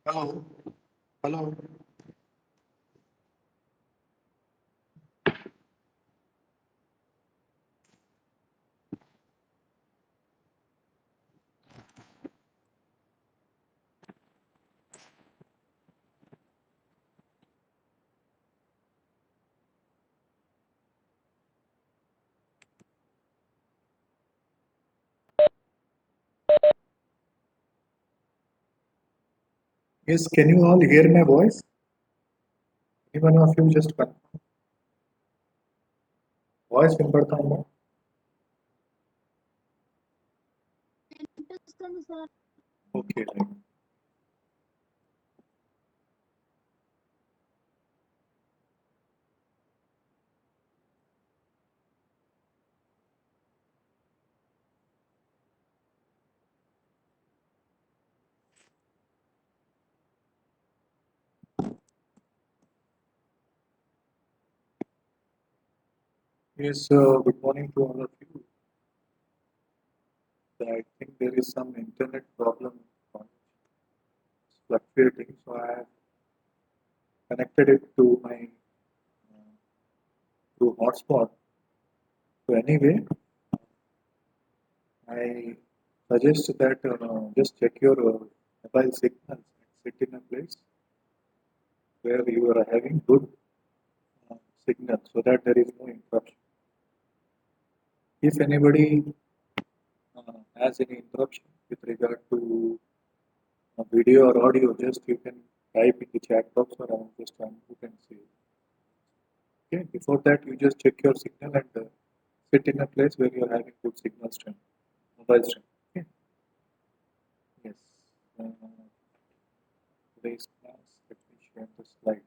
Hello. Hello. Yes, can you all hear my voice? Anyone of you just confirm. Voice వినపడతా ఉందా? Okay. Yes, good morning to all of you. I think there is some internet problem fluctuating, so I have connected it to my to hotspot. So anyway, I suggest that just check your mobile signals and sit in a place where you are having good signal so that there is no interruption. If anybody has any interruption with regard to video or audio, just you can type in the chat box or I'll just you can see. Okay, before that you just check your signal and sit in a place where you are having good signal strength, mobile strength. Okay. Yes. Today's class, let me share the slide.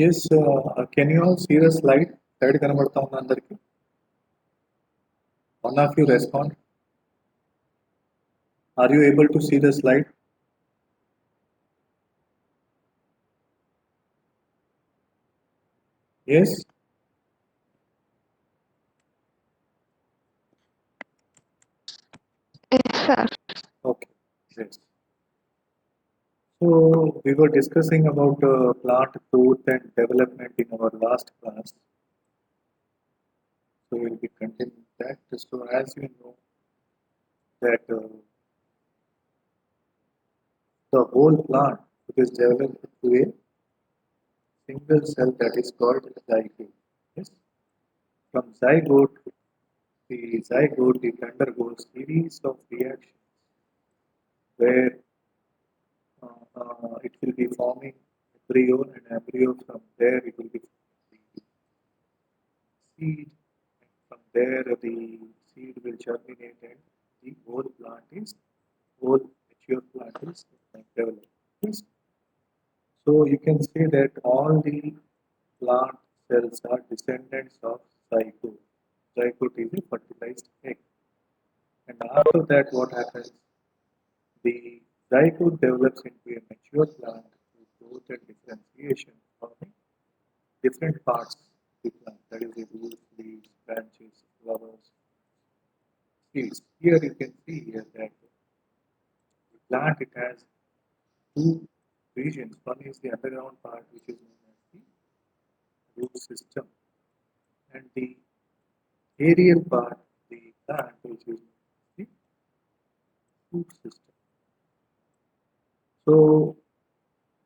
Yes, can you all see the slide? Slide కనబడతా ఉందా అందరికి? One of you respond. Are you able to see the slide? Yes? Yes, sir. Okay. Yes. So we were discussing about plant growth and development in our last class. So we'll be continuing that. So as you know that the whole plant is developed through a single cell that is called zygote. Yes. From zygote it undergoes series of reactions where it will be forming embryo and embryo from there it will be forming the seed and from there the seed will germinate and the whole mature plant is developed. Yes. So you can say that all the plant cells are descendants of zygote. Zygote is a fertilized egg. And after that what happens? The zygote develops into a mature plant with growth and differentiation forming different parts of the plant, that is the roots, leaves, branches, flowers, seeds. Here you can see here that the plant, it has two regions. One is the underground part, which is known as the root system, and the aerial part, the plant, which is known as the shoot system. So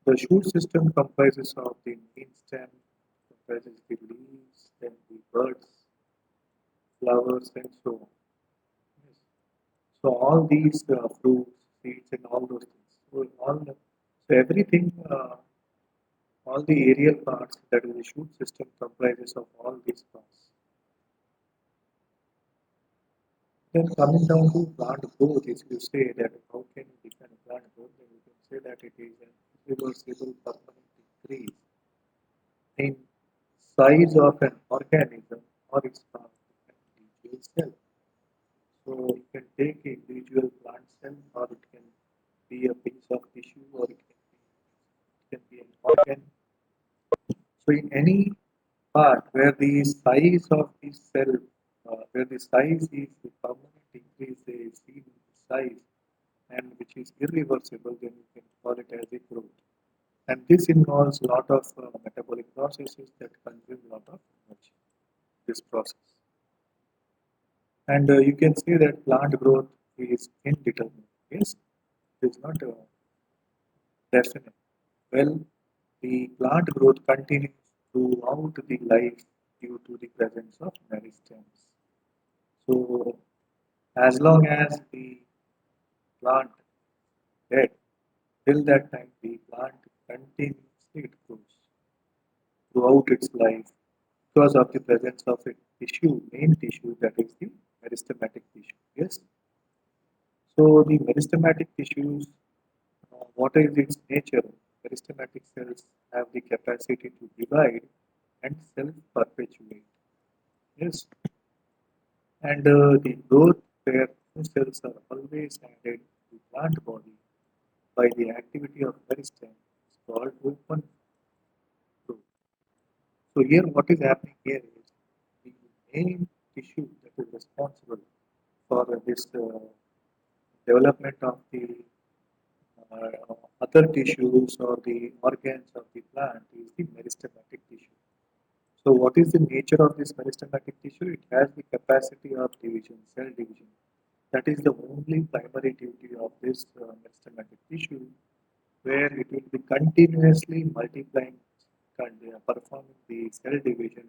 the shoot system comprises of the main stem, comprises the leaves, then the buds, flowers, and so on. Yes. So all these fruits, seeds, and all those things. So everything, all the aerial parts, that is the shoot system, comprises of all these parts. Then coming down to plant growth, if you say that how can you define a plant growth, then you can say that it is an irreversible permanent increase in size of an organism or its part of an individual cell. So you can take a individual plant cell, or it can be a piece of tissue, or it can be an organ. So in any part where the size of the cell, where the size is the permanent increase, they see the size, and which is irreversible, then you can call it as a growth. And this involves a lot of metabolic processes that consume a lot of energy. This process, and you can say that plant growth is indeterminate. Yes, it is not definite. Well, the plant growth continues throughout the life due to the presence of meristems. So, as long as the plant dead, till that time the plant continuously it grows throughout its life because of the presence of a tissue, main tissue, that is the meristematic tissue. Yes. So the meristematic tissues, what is its nature? Meristematic cells have the capacity to divide and self-perpetuate. Yes, and the growth where new cells are always added to plant body by the activity of meristem is called open growth. So here, what is happening here is the main tissue that is responsible for this development of the other tissues or the organs of the plant is the meristematic tissue. So what is the nature of this meristematic tissue? It has the capacity of division, cell division. That is the only primary duty of this meristematic tissue, where it will be continuously multiplying and performing the cell division,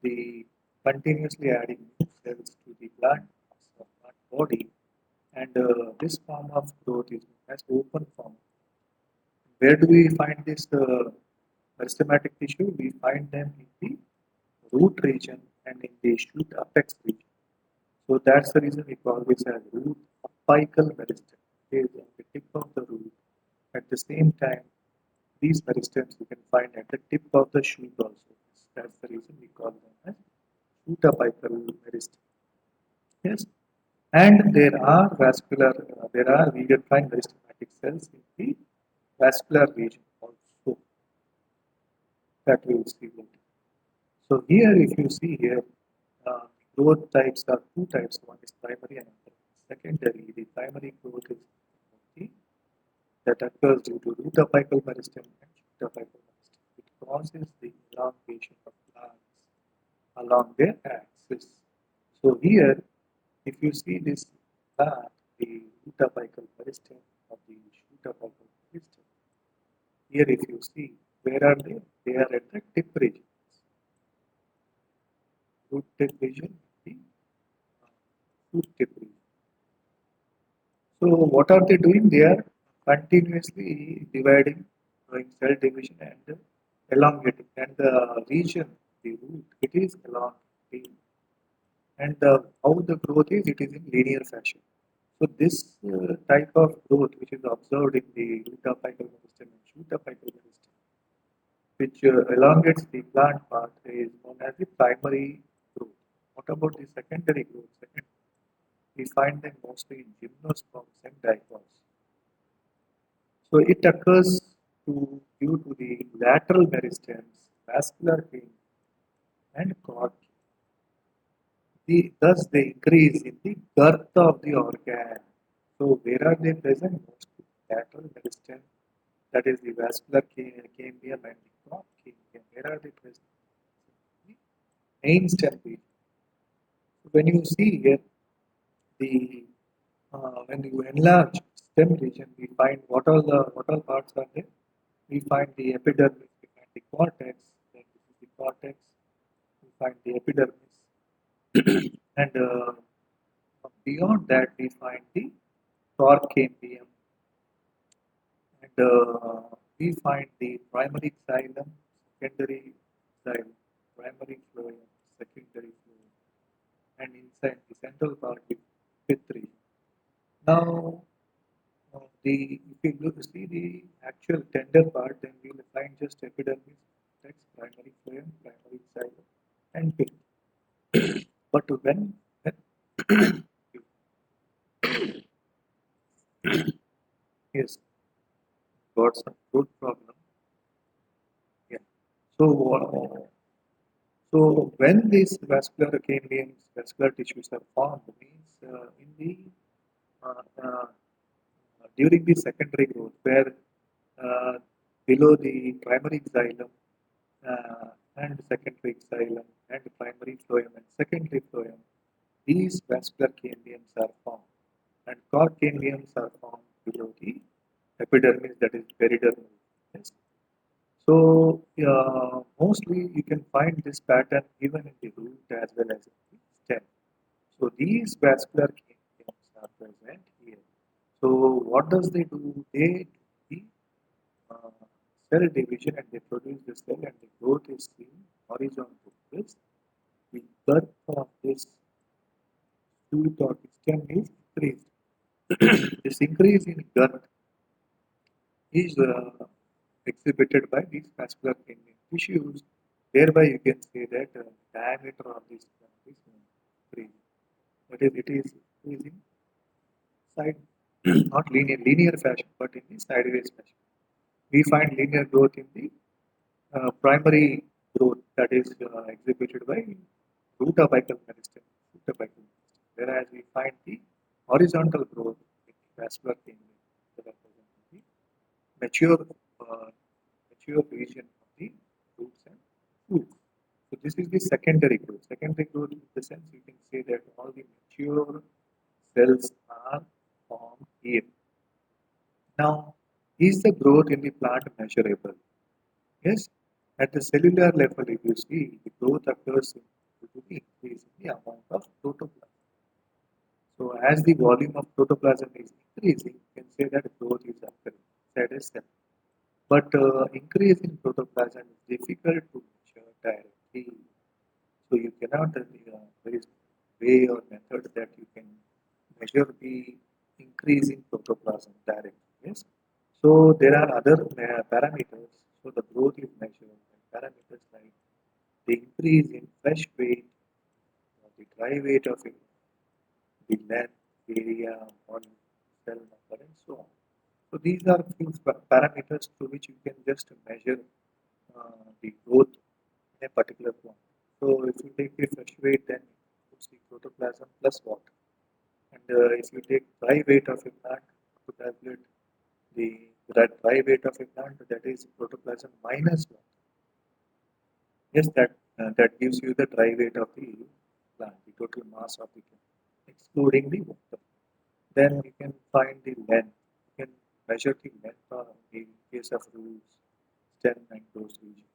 the continuously adding new cells to the plant or plant body, and this form of growth is known as open form. Where do we find this meristematic tissue? We find them in the root region and in the shoot apex region. So that's the reason we call this as root apical meristem. It is on the tip of the root. At the same time, these meristems you can find at the tip of the shoot also. That's the reason we call them as shoot apical meristem. Yes, and we can find meristematic cells in the vascular region also, that we will see later. So here, if you see here, growth types are two types. One is primary and another is secondary. The primary growth is the that occurs due to root apical meristem and shoot apical meristem. It causes the elongation of plants along their axis. So here, if you see this plant, the root apical meristem or the shoot apical meristem, here if you see, where are they? They are at the tip region. Root tip region, the shoot tip region. So what are they doing? They are continuously dividing, doing cell division and elongating. And the region, the root, it is elongating. And how the growth is, it is in linear fashion. So this type of growth, which is observed in the root apical meristem and shoot apical meristem, which elongates the plant part, is known as the primary growth. What about the secondary growth? Second, we find them mostly in gymnosperms and dicots. So it occurs due to the lateral meristems, vascular fin, and cord. Thus, they increase in the girth of the organ. So where are they present? Mostly lateral meristem, that is the vascular cambium and the crop cambium. Where are they present? The main stem region. So when you see here the when you enlarge stem region, we find what all parts are there. We find the epidermis, we find the cortex, then this is the cortex, we find the epidermis, and beyond that we find the torquembium, and we find the primary xylem, secondary xylem, primary phloem, secondary phloem, and inside the central part is pith region. Now, if you look see the actual tender part, then we will find just epidermis, cortex, primary phloem, primary xylem, and pith. But when yes, got some good problem. Yeah. So, so when these vascular cambiums, vascular tissues are formed, means in the uh, uh, during the secondary growth, where uh, below the primary xylem and secondary xylem and primary phloem and secondary phloem, these vascular cambiums are formed, and core cambiums are formed below the epidermis, that is peridermis. Yes. So mostly you can find this pattern even in the root as well as in the stem. So these vascular cambiums are present here. So what does they do? They do the uh, cell division and they produce the cell and the growth is seen horizontal. This the girth of this shoot or the stem is increased. This increase in girth is exhibited by these vascular cambium tissues. Thereby, you can say that diameter of this is increasing. That is, it is increasing side, not linear fashion, but in the sideways fashion. We find linear growth in the primary growth, that is exhibited by root apical meristem, whereas we find the horizontal growth in the vascular cambium that are present in the mature uh, mature region of the roots and shoots. So this is the secondary growth. Secondary growth in the sense you can say that all the mature cells are formed here. Now, is the growth in the plant measurable? Yes. At the cellular level, if you see, the growth occurs due to the increase in the amount of protoplasm. So as the volume of protoplasm is increasing, you can say that growth is occurring inside a cell. But increase in protoplasm is difficult to measure directly. So you cannot, there is way or method that you can measure the increase in protoplasm directly. Yes. So there are other parameters. So the growth is measured by parameters like the increase in fresh weight, or the dry weight of it, the length, area, volume, cell number, and so on. So these are few parameters through which you can just measure the growth in a particular plant. So if you take a fresh weight, then it's the protoplasm plus water. And if you take dry weight of a plant to calculate the that dry weight of a plant, that is protoplasm minus water. Yes, that gives you the dry weight of the plant, the total mass of the plant, excluding the water. Then you can find the length. You can measure the length in case of roots, stem, and those regions.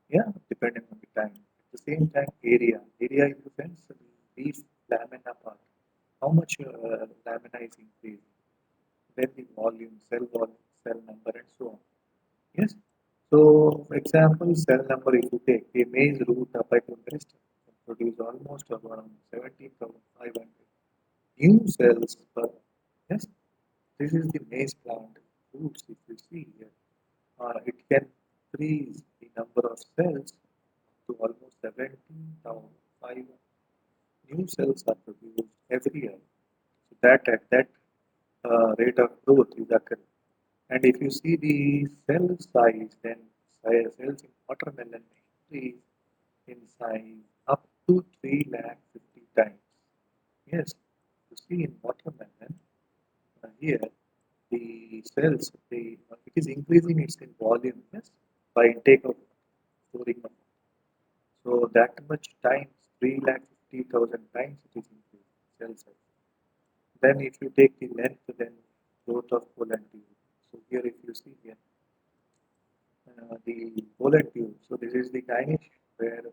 Yeah, depending on the time. At the same time, area. Area in the sense the leaf lamina part. How much lamina is increasing? Then the volume, cell number, and so on. Yes. So, for example, cell number, if you take a maize root apical meristem can produce almost around 17,500 new cells per. Yes, this is the maize plant roots. If you see here, it can increase the number of cells to almost 17,500 new cells are produced every year. So that at that rate of growth is occurring. And if you see the cell size, then cells in watermelon may increase in size up to 3 lakh 50 times. Yes, you see in watermelon, here the cells, it is increasing its in volume, yes, by intake of storing of. So that much times, 350,000 times it is increasing cell size. Then if you take the length, then growth of colon tube. So here if you see here, the colon tube. So this is the kinase where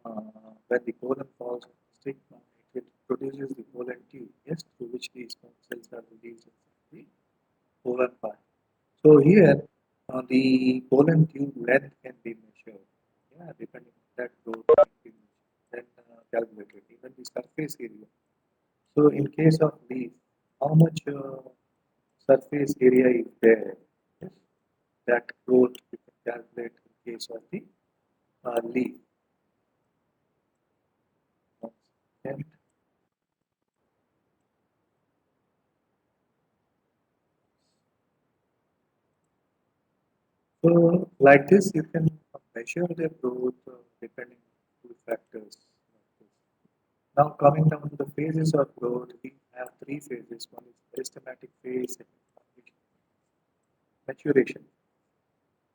when the colon falls on the stigma, it produces the colon tube, yes, through which the sperm cells are released inside the colon part. So here, the colon tube length can be measured. Yeah, depending on that growth can be measured, then calculated. Even the surface area. So in case of leaf, how much surface area is there? Yes, that growth we can calculate in case of the leaf. And so like this, you can measure the growth depending on two factors. Like this. Now coming down to the phases of growth, we have three phases. One is meristematic phase, second is maturation.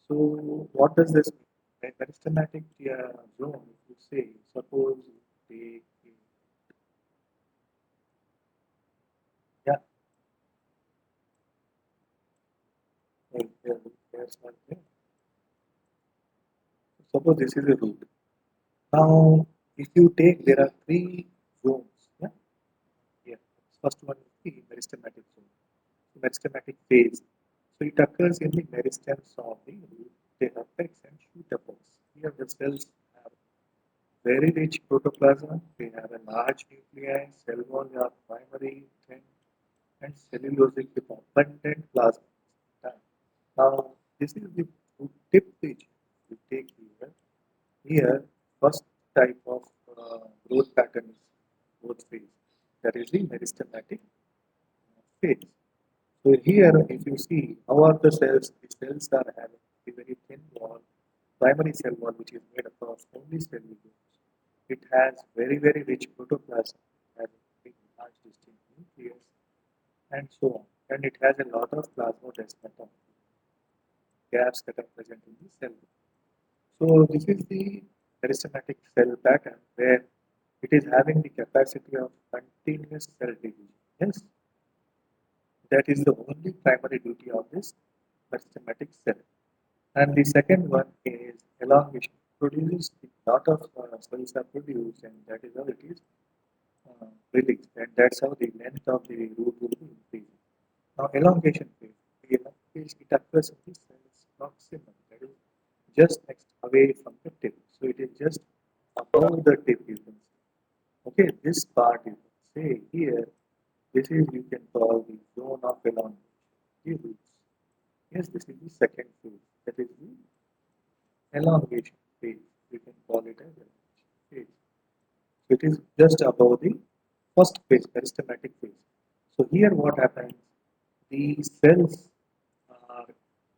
So what does this mean? A meristematic zone, if you say, suppose you take, yeah, there's one there. Suppose this is a root. Now, if you take, there are three zones. Yeah, yeah. First one is the meristematic zone, meristematic phase. So it occurs in the meristems of the root, the apex and shoot apex. Here the cells have very rich protoplasm. They have a large nuclei. Cell walls are primary, thin, and cellulosic with abundant plasma. Now, this is the tip region. We take here. Here, first type of growth pattern is growth phase. That is the meristematic phase. So here, if you see, how are the cells? The cells are having a very thin wall, primary cell wall, which is made up of only cellulose. It has very, very rich protoplasm, having big, large, distinct nucleus, and so on. And it has a lot of plasmodesmata gaps that are present in the cell. So this is the meristematic cell pattern where it is having the capacity of continuous cell division. Yes, that is the only primary duty of this meristematic cell. And the second one is elongation. Produces a lot of cells are produced, and that is how it is released, and that's how the length of the root will be increasing. Now, elongation phase. The elongation it occurs in the cells proximal, that is just next away from the tip. So it is just above the tip, you can say. Okay, this part you can say here. This is you can call the zone of elongation. The roots. Yes, this is the second phase. That is the elongation phase. We can call it as elongation phase. So it is just above the first phase, meristematic phase. So here what happens? The cells are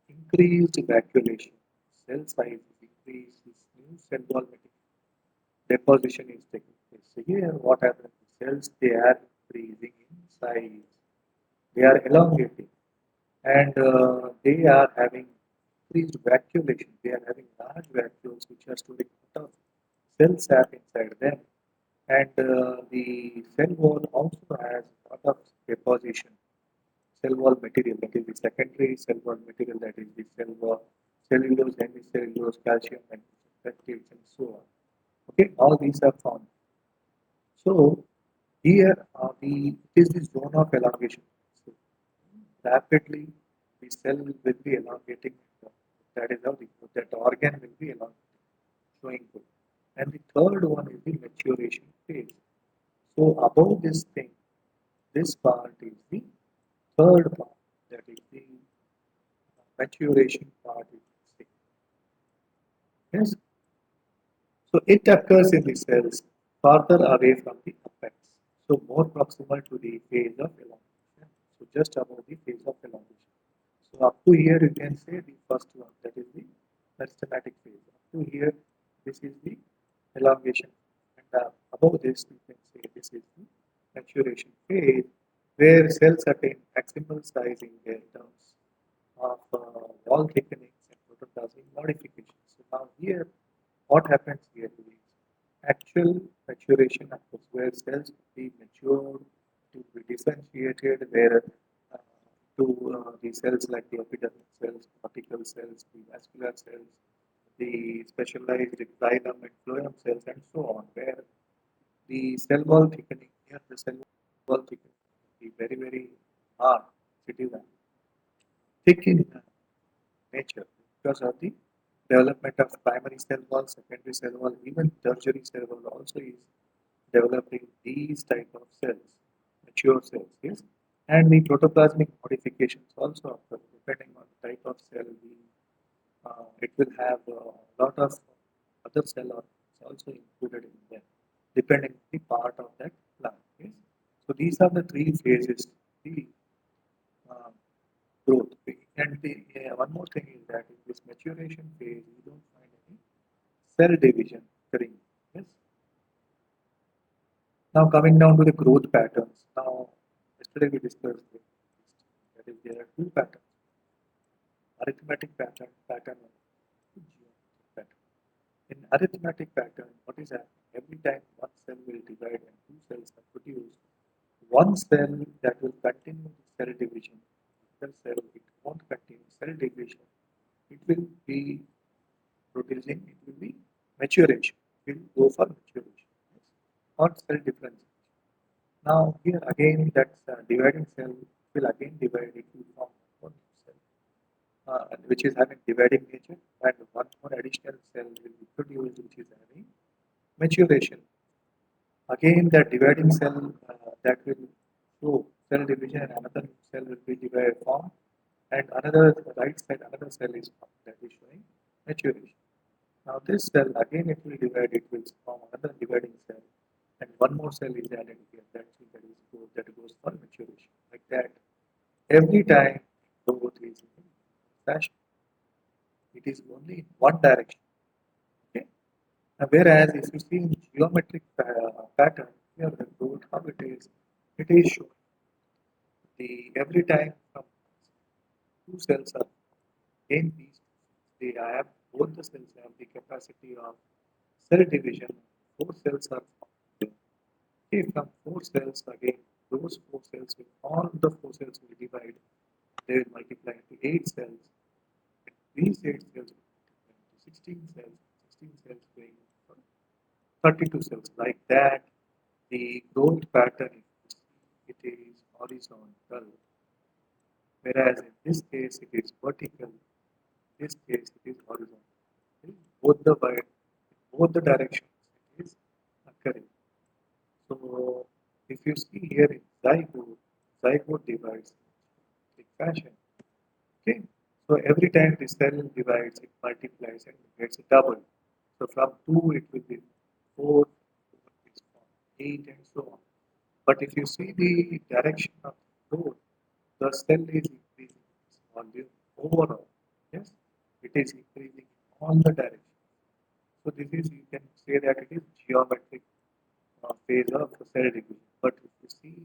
increased vacuolation. Cell size is increased. This new cell wall deposition is taking place. So here what happens? The cells they are increasing in size. They are elongating and they are having increased vacuolation. They are having large vacuoles which are storing a lot of cell sap inside them. And the cell wall also has a lot of deposition. Cell wall material, that is the secondary cell wall material, that is the cell wall, cellulose, hemicellulose, calcium, magnesium, peptides, and so on. Okay, all these are found. So here it is the zone of elongation. So rapidly the cell will be elongating. That is how that organ will be elongating, showing good. And the third one is the maturation phase. So above this thing, this part is the third part, that is the maturation part, you can say. Yes. So it occurs in the cells farther away from the apex. So more proximal to the phase of elongation. So just above the phase of elongation. So up to here you can say the first one, that is the meristematic phase. Up to here, this is the elongation. And above this, you can say this is the maturation phase where cells attain maximum modification. So now here, what happens here is actual maturation occurs where cells will be matured to be differentiated, where to the cells like the epidermal cells, cortical cells, the vascular cells, the specialized xylem and phloem cells, and so on, where the cell wall thickening, here the cell wall thickening will be very, very hard. It is thick in nature because of the development of primary cell wall, secondary cell wall, even tertiary cell wall also is developing these type of cells, mature cells, yes. And the protoplasmic modifications also occur depending on the type of cell. It will have a lot of other cell organs also included in them, depending on the part of that plant. Yes. So these are the three phases. The uh, growth. And one more thing is that in this maturation phase, you don't find any cell division occurring. Yes. Now coming down to the growth patterns. Now, yesterday we discussed this. That is, there are two patterns: arithmetic pattern, and geometric pattern. In arithmetic pattern, what is happening? Every time one cell will divide and two cells are produced, one cell that will continue the cell division, another cell it won't continue cell division. It will be producing, it will be maturation. It will go for maturation, yes, not cell difference. Now here again that dividing cell will again divide it will form one new cell, which is having dividing nature, and one more additional cell will be produced which is having maturation. Again that dividing cell that will show cell division and another new cell will be divided formed, and another right side another cell is formed that is showing maturation. Now this cell again it will divide, it will form another dividing cell, and one more cell is added here. That goes for maturation. Like that, every time growth is in fashion, it is only in one direction. Okay. Now, whereas if you see in geometric pattern, here the growth how it is showing the every time from two cells are in these, they have both the cells have the capacity of cell division. Four cells are formed. Okay, from four cells again, those four cells will all the four cells will divide. They will multiply into eight cells. And these eight cells will multiply into 16 cells. 16 cells going for 32 cells. Like that, the growth pattern, if you see, it is horizontal. Whereas in this case, it is vertical. In this case, it is horizontal. Okay? Both the directions, it is occurring. So if you see here in zygote divides in fashion. Okay. So every time the cell divides, it multiplies and gets double. So from 2 it will be 4, 4 is 8 and so on. But if you see the direction of the growth, the cell is increasing its volume overall. Yes, it is increasing in all the directions. So this is, you can say that it is geometric phase of cell division. But if you see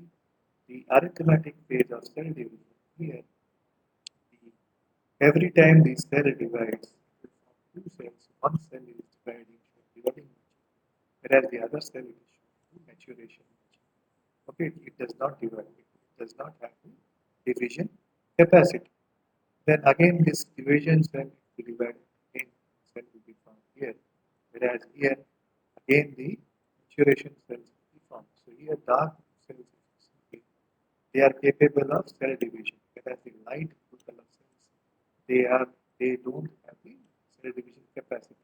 the arithmetic phase of cell division here, every time the cell divides, it will form two cells. One cell is dividing whereas the other cell is showing maturation. Okay, it does not divide. It does not have the division capacity. Then again, this division cell will divide. Again, cell will be formed here. Whereas here, again the maturation cells will be formed. So here, dark cells, they are capable of cell division, whereas the light blue color cells, they don't have the cell division capacity.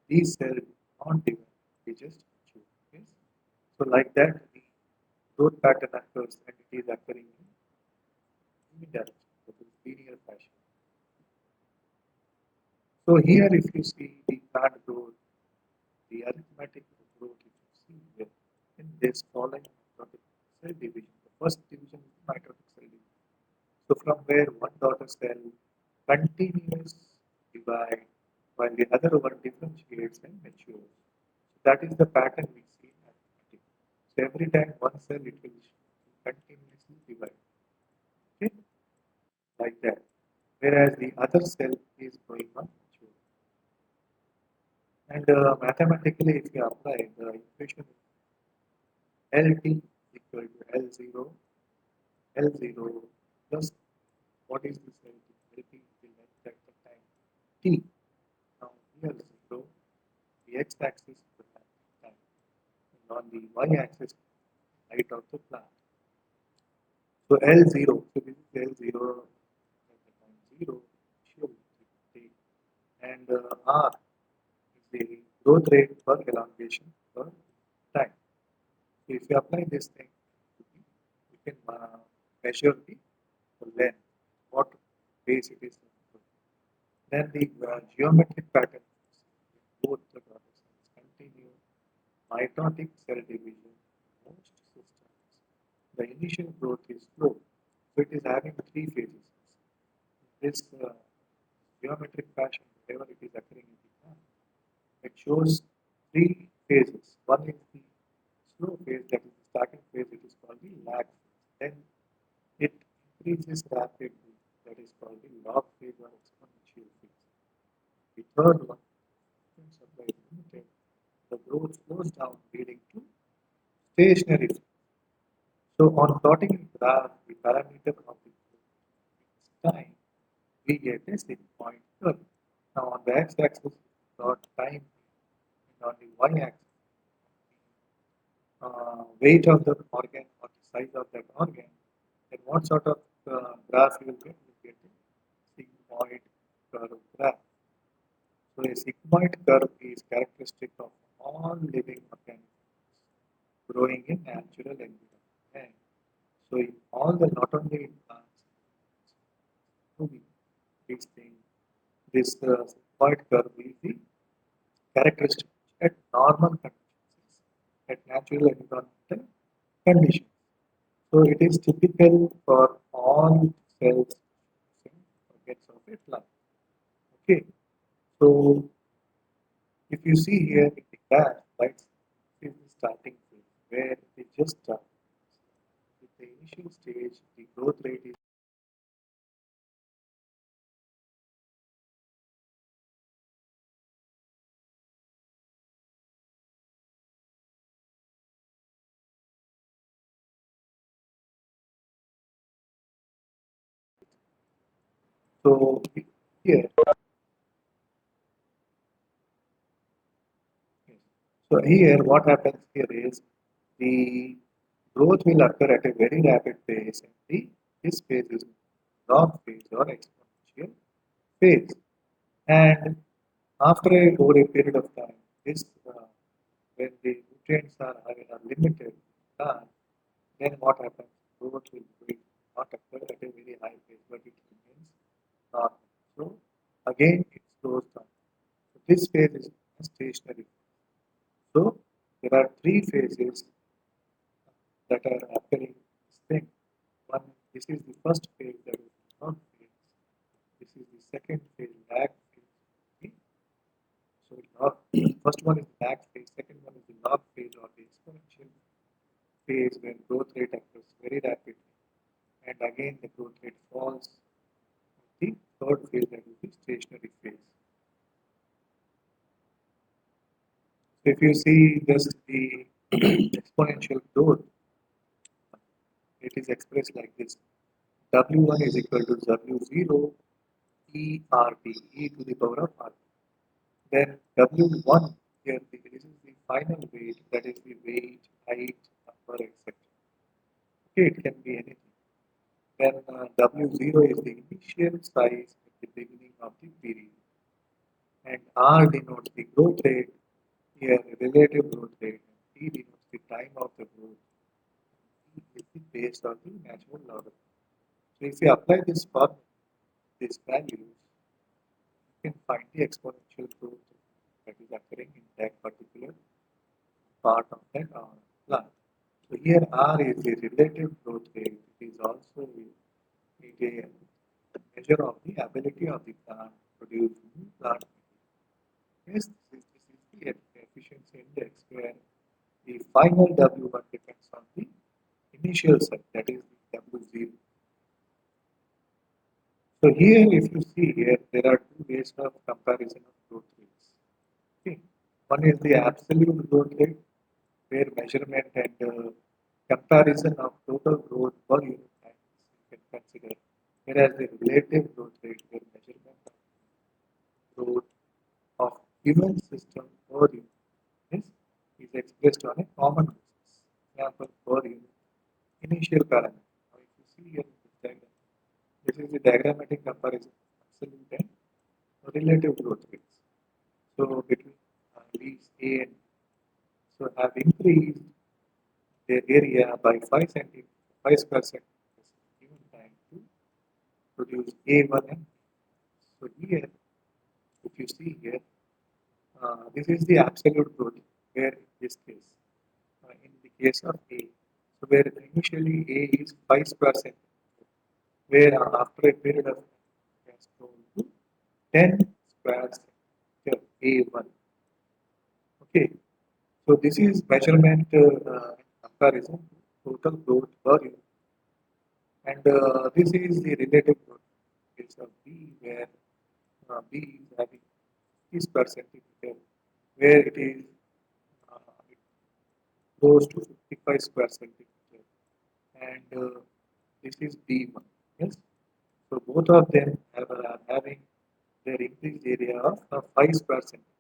These cells don't divide, they just mature. Yes? So like that, the growth pattern occurs and it is occurring in unidirectional, that is linear fashion. So here, if you see the plant growth, the arithmetic growth, if you see here, in this following mitotic cell division, the first division is mitotic cell division. So from where one daughter cell continues divide while the other one differentiates and matures. So that is the pattern we see in arithmetic. So every time one cell it will continuously divide. Okay, like that. Whereas the other cell is going on mature. And mathematically, if you apply the equation LT equal to L0 plus what is this LT? LT is the length at the time T. Now here 0, the x-axis is the time, and on the y-axis, height of the plant. So L0, so this is L0 at the time 0, initial velocity, and R is the growth rate per elongation per time. So if you apply this thing, you can measure the length, what base it is. Then the geometric pattern, both the processes continue mitotic cell division. Most systems, the initial growth is slow, so it is having three phases. This geometric fashion, whatever it is occurring in the plant, it shows three phases. One is the slow phase, that is the starting phase, it is called the lag phase. Then it increases rapidly, that is called the log phase or exponential phase. The third one, supply is limited, the growth slows down, leading to stationary phase. So on plotting a graph, the parameter of the growth time, we get a sigmoid curve. Now on the x-axis, plot time, and on the y-axis, weight of the organ or the size of that organ, then what sort of graph you will get? You get a sigmoid curve graph. So a sigmoid curve is characteristic of all living organisms growing in natural environment. So in all the not only in plants, this thing, this sigmoid curve is the characteristic at normal conditions, at natural environmental conditions. So it is typical for all cells organs of a plant. Okay, so if you see here in the graph, right, this is the starting phase where they just start. With the initial stage, the growth rate is so here. Yes. So here, what happens here is the growth will occur at a very rapid pace, and this phase is log phase or exponential phase. And after over a period of time, this when the nutrients are limited, plant, then what happens? Growth will not occur at a very high pace, but it remains normal. So again, it slows down. So this phase is a stationary. So there are three phases that are occurring in this thing. One, this is the first phase, that is the log phase. This is the second phase, lag phase. So log, first one is lag phase, second one is the log phase or the exponential phase when growth rate occurs very rapidly. And again the growth rate falls. The third phase, that is the stationary phase. So if you see just the exponential growth, it is expressed like this. W1 is equal to W0 ERT, e to the power of RT. Then W1, here this is the final weight, that is the weight, height, number, etc. Okay, it can be anything. Then W0 is the initial size at the beginning of the period. And R denotes the growth rate, here relative growth rate, and T denotes the time of the growth. T is the base of the natural logarithm. So if you apply this formula, these values, you can find the exponential growth that is occurring in that particular part of that plant. So here R is the relative growth rate. It is also a measure of the ability of the plant to produce new plant material. Yes, this is the efficiency index where the final W1 depends on the initial set, that is the W0. So here, if you see here, there are two ways of comparison of growth rates. Okay. One is the absolute growth rate, where measurement and comparison of total growth per unit time you can consider, whereas the relative growth rate, where measurement of growth of given system per unit is expressed on a common basis. Example per unit initial parameter. Now, if you see here in this diagram, this is the diagrammatic comparison of absolute and relative growth rates. So between these A and B, so have increased their area by 5 centimeters, 5 square centimeters given time to produce A1 and B. So here, if you see here, this is the absolute growth where in this case, in the case of A, so where initially A is 5 square centimeters, where after a period of time it has grown to 10 square centimeter A1. Okay, so this is measurement comparison to total growth per unit. And this is the relative growth case of B, where B is having 50 square centimeter, where uh, it goes to 55 square centimeter, and this is B1. Yes, so both of them are having their increased area of 5 square centimeter.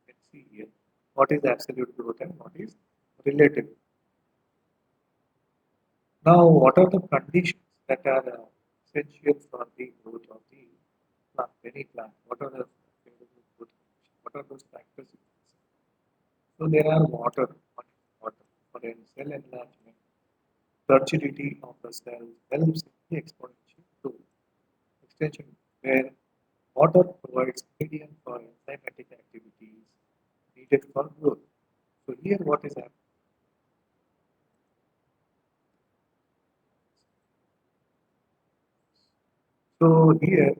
Let's see here what is absolute growth and what is relative. Now, what are the conditions that are essential for the growth of the plant, any plant? What are the favorable growth conditions? What are those factors? So there are water, what is water for a cell enlargement. Turgidity of the cell helps in the exponential growth. Extension where water provides medium for enzymatic activities needed for growth. So here what is happening? So here,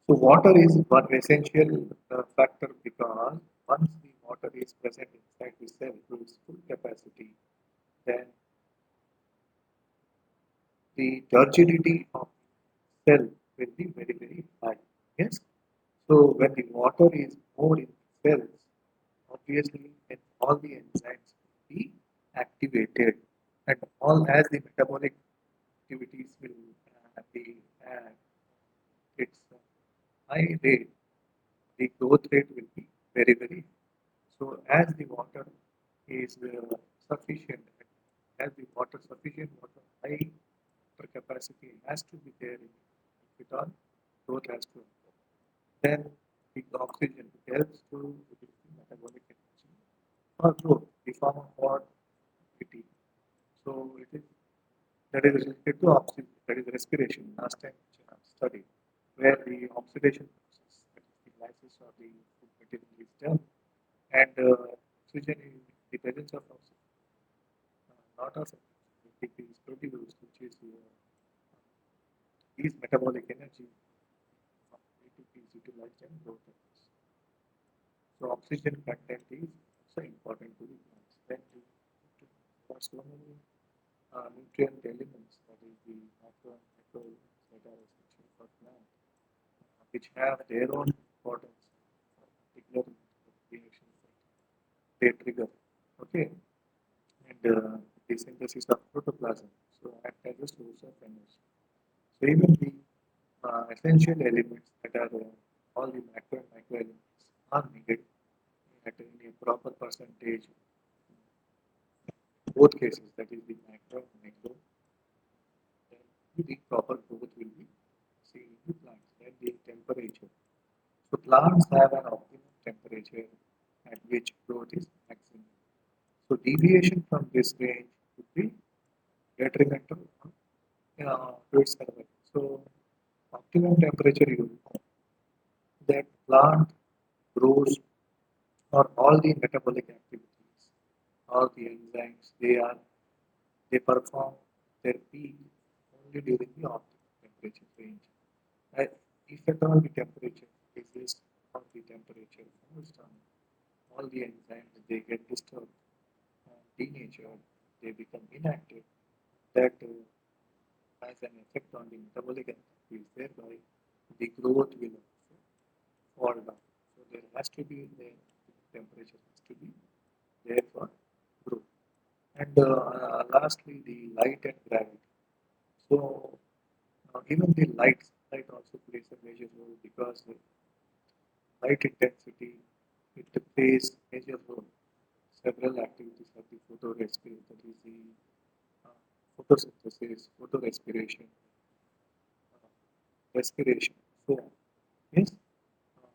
so water is one essential factor because once the water is present inside the cell to its full capacity, then the turgidity of the cell will be very, very high. Yes. So when the water is more in the cells, obviously then all the enzymes will be activated and all as the metabolic activities will be its high rate, the growth rate will be very, very high. So as the water is sufficient, as the water sufficient water, high water capacity has to be there in it. If it all, growth has to occur. Then the oxygen helps to reduce the metabolic energy for growth, the form of what ATP. So it is that is related to oxygen, that is respiration. Last time which I have studied, where the oxidation process, that is the lysis or the food material is done, and oxygen is the presence of oxygen, lot of ATP is produced, which is these metabolic energy of ATP is utilized and growth occurs. So oxygen content is also important to the plants. Then there are so many nutrient elements, that is the macro and micro elements that are essential for plants, which have their own importance for particular reactions that they trigger. Okay, and the synthesis of protoplasm. So act as a source of energy. So even the essential elements that are all the macro and micro elements are needed at in a proper percentage. Both cases, that is the macro and micro, then the proper growth will be seen in the plants. Then the temperature. So plants have an optimum temperature at which growth is maximum. So deviation from this range would be detrimental to its survival. So optimum temperature you that plant grows or all the metabolic activities, all the enzymes, they perform their peak only during the optimum temperature range. Uh, if at all the temperature exists or the temperature falls down, all the enzymes they get disturbed, denatured, they become inactive. That has an effect on the metabolic activities, thereby the growth will also fall down. So there has to be the temperature has to be there for growth. And lastly, the light and gravity. So even the light also plays a major role because light intensity it plays major role. Several activities of the photorespiration, that is the uh, photosynthesis, photorespiration, respiration. So yes, uh,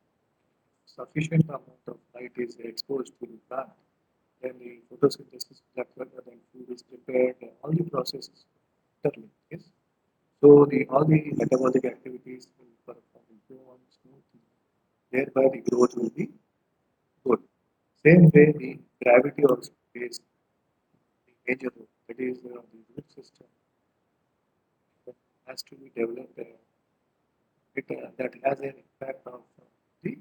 sufficient amount of light is exposed to the plant, then the photosynthesis is occurred, then food is prepared, and all the processes interlinked. Yes. So the all the metabolic activities will perform will go on smoothly. Thereby the growth will be good. Same way the gravity also plays the major role. That is the root system that has to be developed. That has an impact of the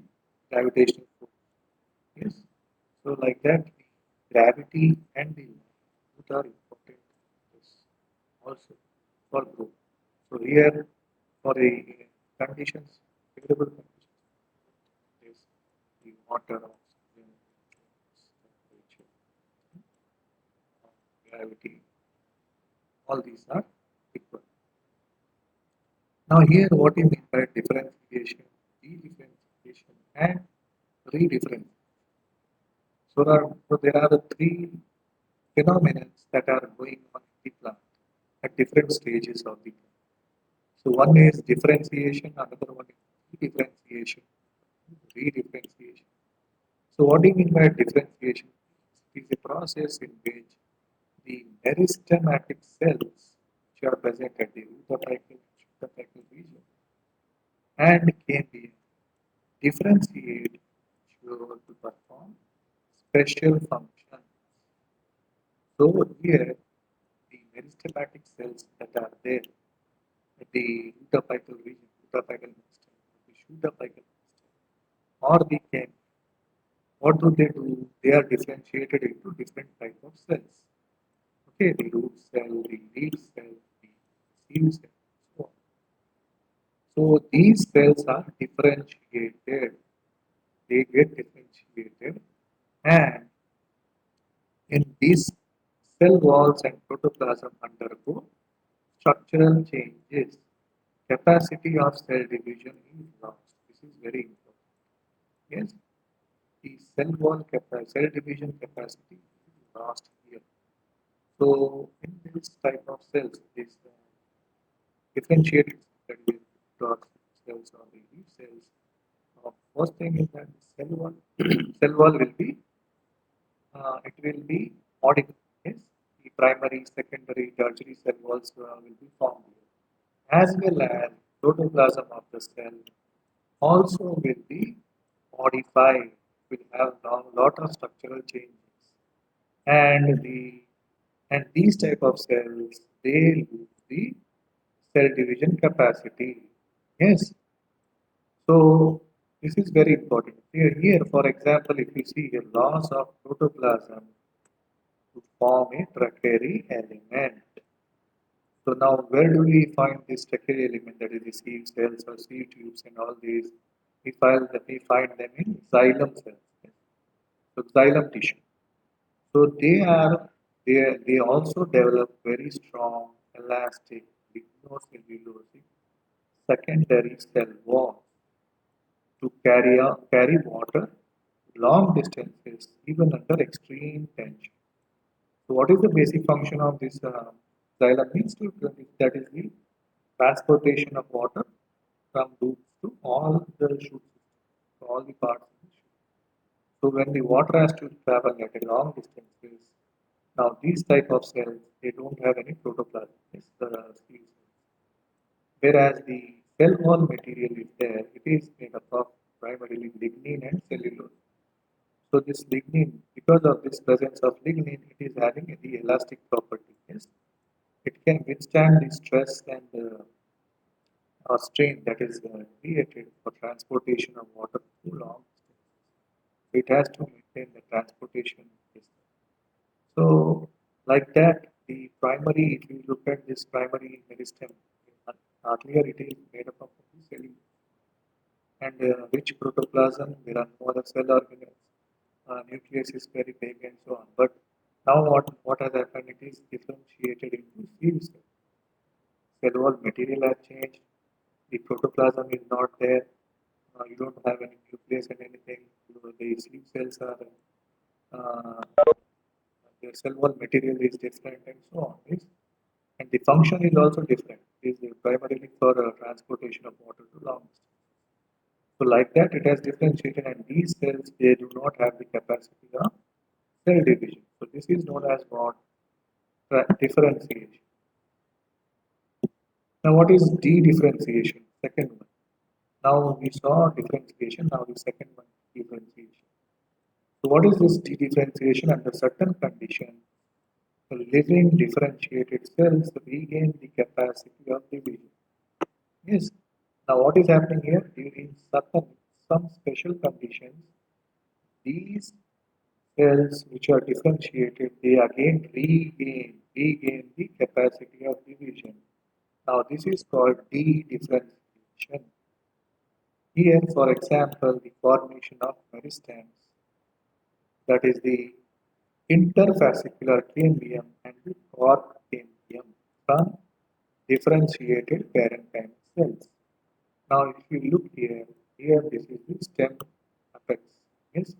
gravitational force. Yes. So like that, the gravity and the both are important yes, also for growth. So here for the conditions, favorable conditions, is the water, oxygen, temperature, gravity, all these are equal. Now here what you mean by differentiation, de-differentiation and redifferentiation. So there are the three phenomena that are going on in the plant at different stages of the plant. So one is differentiation, another one is de-differentiation, redifferentiation. So what do you mean by differentiation? It is a process in which the meristematic cells which are present at the root apical and subapical region and can be differentiated to perform special functions. So here the meristematic cells that are there at the root apical region, root apical stem, the shoot apical stem, or the can, what do they do? They are differentiated into different type of cells. Okay, the root cell, the leaf cell, the seed cell, so on. So these cells are differentiated. They get differentiated, and in these cell walls and protoplasm undergo structural changes. Capacity of cell division is lost. This is very important. Yes, the cell division capacity is lost here. So in this type of cells, this differentiated that is dot cells or the leaf cells. First thing is that cell wall, cell wall will be it will be modified. Yes, the primary, secondary, tertiary cell walls will be formed here, as well as protoplasm of the cell also will be modified. Will have a lot of structural changes, and these type of cells they lose the cell division capacity. Yes, so this is very important. Here, for example, if you see a loss of protoplasm to form a tertiary element. So now where do we find this tertiary element, that is the seed cells or seed tubes and all these? We find them in xylem cells. Yes. So xylem tissue. So they also develop very strong elastic lignocellulosic secondary cell walls to carry water long distances even under extreme tension. So what is the basic function of this xylem means that is the transportation of water from roots to all the shoots, to all the parts of the shoot. So when the water has to travel at a long distances, now these type of cells they don't have any protoplasm. It's the seed cells. Whereas the cell wall material is there, it is made up of primarily lignin and cellulose. So this lignin, because of this presence of lignin, it is having the elastic property. Yes, it can withstand the stress and strain that is created for transportation of water through long distances. So it has to maintain the transportation distance. So like that, the primary, if you look at this primary meristem, earlier it is made up of the cellulose. and rich protoplasm. There are no other cell organelles. Nucleus is very big and so on. But now what has happened? It is differentiated into seed cells. Cell wall material has changed. The protoplasm is not there. You don't have any nucleus and anything. The seed cells are their cell wall material is different and so on. Yes? And the function is also different. It is primarily for transportation of water to long distance. So like that, it has differentiated, and these cells they do not have the capacity of cell division. So this is known as what differentiation. Now, what is de-differentiation? Second one. Now we saw differentiation. Now the second one, differentiation. So what is this de-differentiation? Under certain conditions, the living differentiated cells regain the capacity of division. Yes. Now what is happening here? During some special conditions, these cells which are differentiated, they again regain the capacity of division. Now this is called de-differentiation. Here, for example, the formation of meristems, that is the interfascicular cambium and the cork cambium from differentiated parenchymal cells. Now, if you look here this is the stem apex. Yes.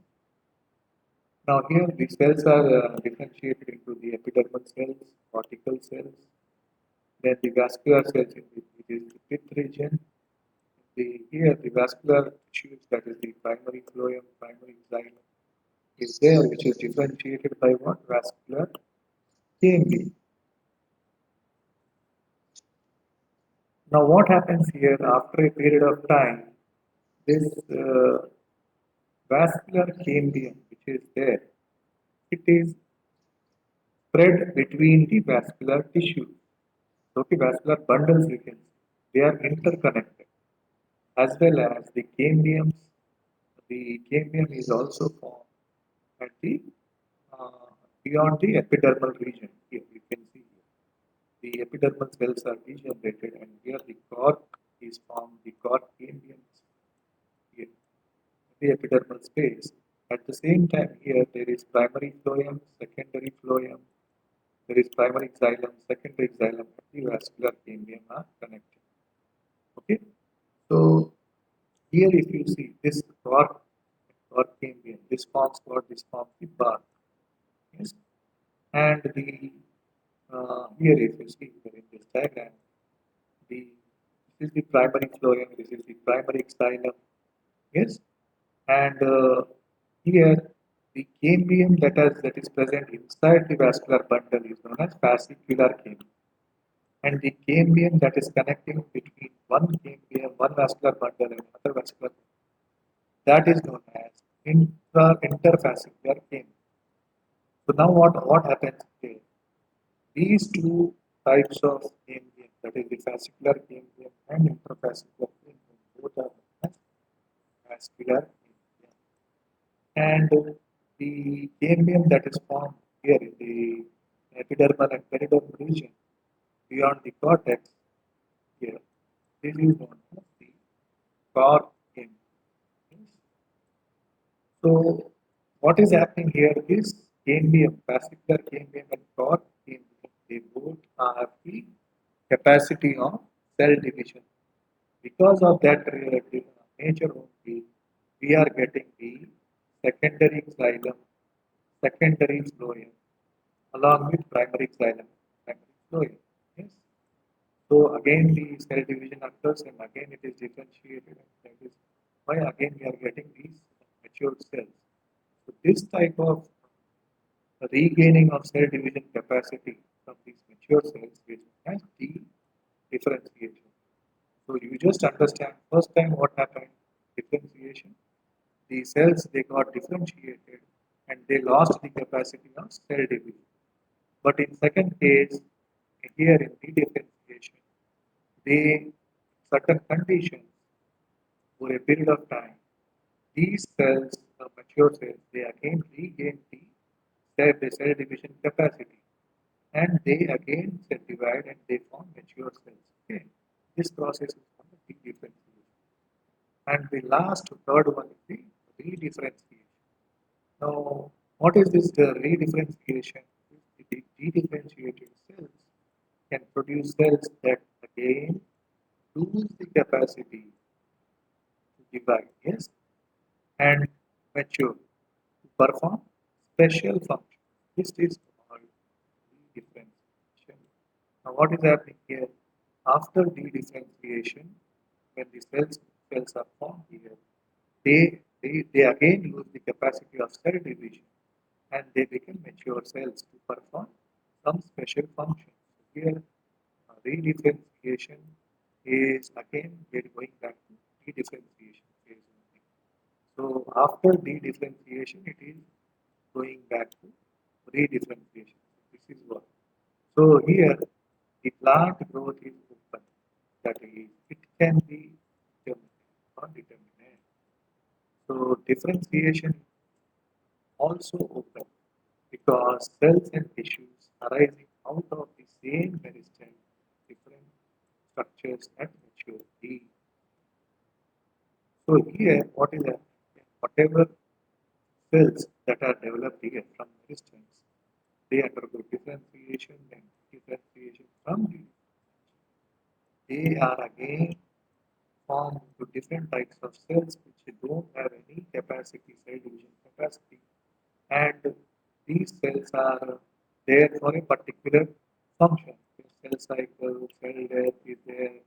Now here the cells are differentiated into the epidermal cells, cortical cells, then the vascular cells in it is the pith region. Here the vascular tissues, that is the primary phloem, primary xylem, is there, which is differentiated by what? Vascular cambium. Now what happens here after a period of time? This vascular cambium, which is there, it is spread between the vascular tissues. Okay, vascular bundles we can see. They are interconnected as well as the cambiums. The cambium is also formed at the uh, beyond the epidermal region. Here you can see here. The epidermal cells are degenerated, and here the cork is formed. The cork cambium is here, the epidermal space. At the same time, here there is primary phloem, secondary phloem, there is primary xylem, secondary xylem, and the vascular cambium are connected. Okay, so here if you see this cork cambium, this forms what? This forms the bark. Yes, and the here if you see here in this diagram, the this is the primary phloem, this is the primary xylem. Yes, and here the cambium that is present inside the vascular bundle is known as fascicular cambium, and the cambium that is connecting between one cambium, one vascular bundle and another vascular bundle, that is known as interfascicular cambium. So now what happens here? These two types of cambium, that is the fascicular cambium and interfascicular cambium, both are known as vascular cambium. And the cambium that is formed here in the epidermal and peridermal region beyond the cortex here, this is known as the cork cambium. So what is happening here is cambium, fascicular cambium and cork cambium, they both have the capacity of cell division. Because of that nature only, we are getting the secondary xylem, secondary phloem, along with primary xylem, primary phloem. Yes. So again, the cell division occurs, and again it is differentiated, and that is why again we are getting these mature cells. So this type of regaining of cell division capacity from these mature cells is known as differentiation. So you just understand first time what happened, differentiation. The cells they got differentiated and they lost the capacity of cell division. But in second case, here in de-differentiation, they certain conditions for a period of time, these cells, mature cells, they again regain the cell division capacity, and they again cell divide and they form mature cells. Okay, this process is called de-differentiation. And the last third one is the redifferentiation. Now, what is this redifferentiation? The redifferentiated cells can produce cells that again lose the capacity to divide, yes, and mature to perform special functions. This is called dedifferentiation. Now, what is happening here? After dedifferentiation, when the cells are formed here, they again lose the capacity of cell division and they become mature cells to perform some special functions. Here, redifferentiation is again we're going back to dedifferentiation phase only. So after dedifferentiation, it is going back to redifferentiation. This is what. So here, the plant growth is open. That is, it can be determinate or determinate. So differentiation also open because cells and tissues arising out of the same meristem, different structures at maturity. So here, what is happening? Whatever cells that are developed here from meristems, they undergo differentiation and differentiation from the they are again formed into different types of cells which don't have any capacity, cell division capacity. And these cells are there for a particular function. The cell cycle, cell death is there,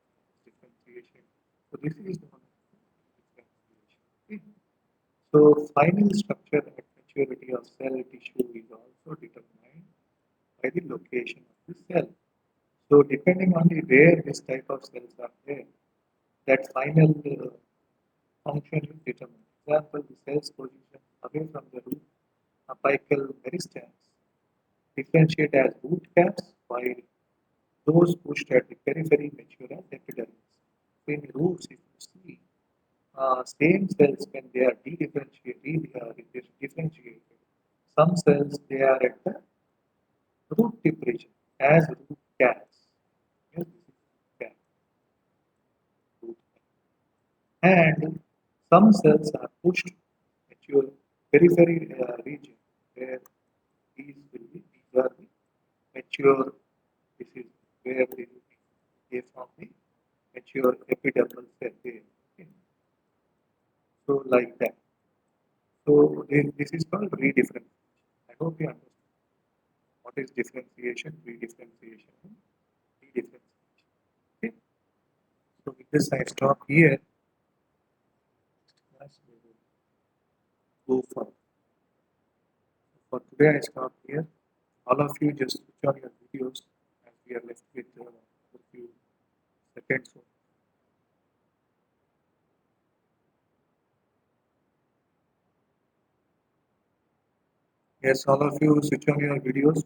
differentiation. So this is known as differentiation. Okay. So final structure at maturity of cell tissue is also determined by the location of the cell. So depending on the where this type of cells are there, that final function is determined. Example, the cell's position away from the root apical meristems differentiate as root caps, while those pushed at the periphery mature as epidermis. So in roots, if you see, same cells when they are differentiated, some cells they are at the root tip region as root caps. Yes, this is cap, root cap. And some cells are pushed mature periphery region where these are the mature. This is where they form the mature epidermal cell there. Okay. So like that. So this is called redifferentiation. I hope you understand what is differentiation, redifferentiation, and redifferentiation. Okay. So with this I stop here. Next class we will go for. For today I stop here. All of you just switch on your videos as we are left with a few seconds. Yes, all of you switch on your videos.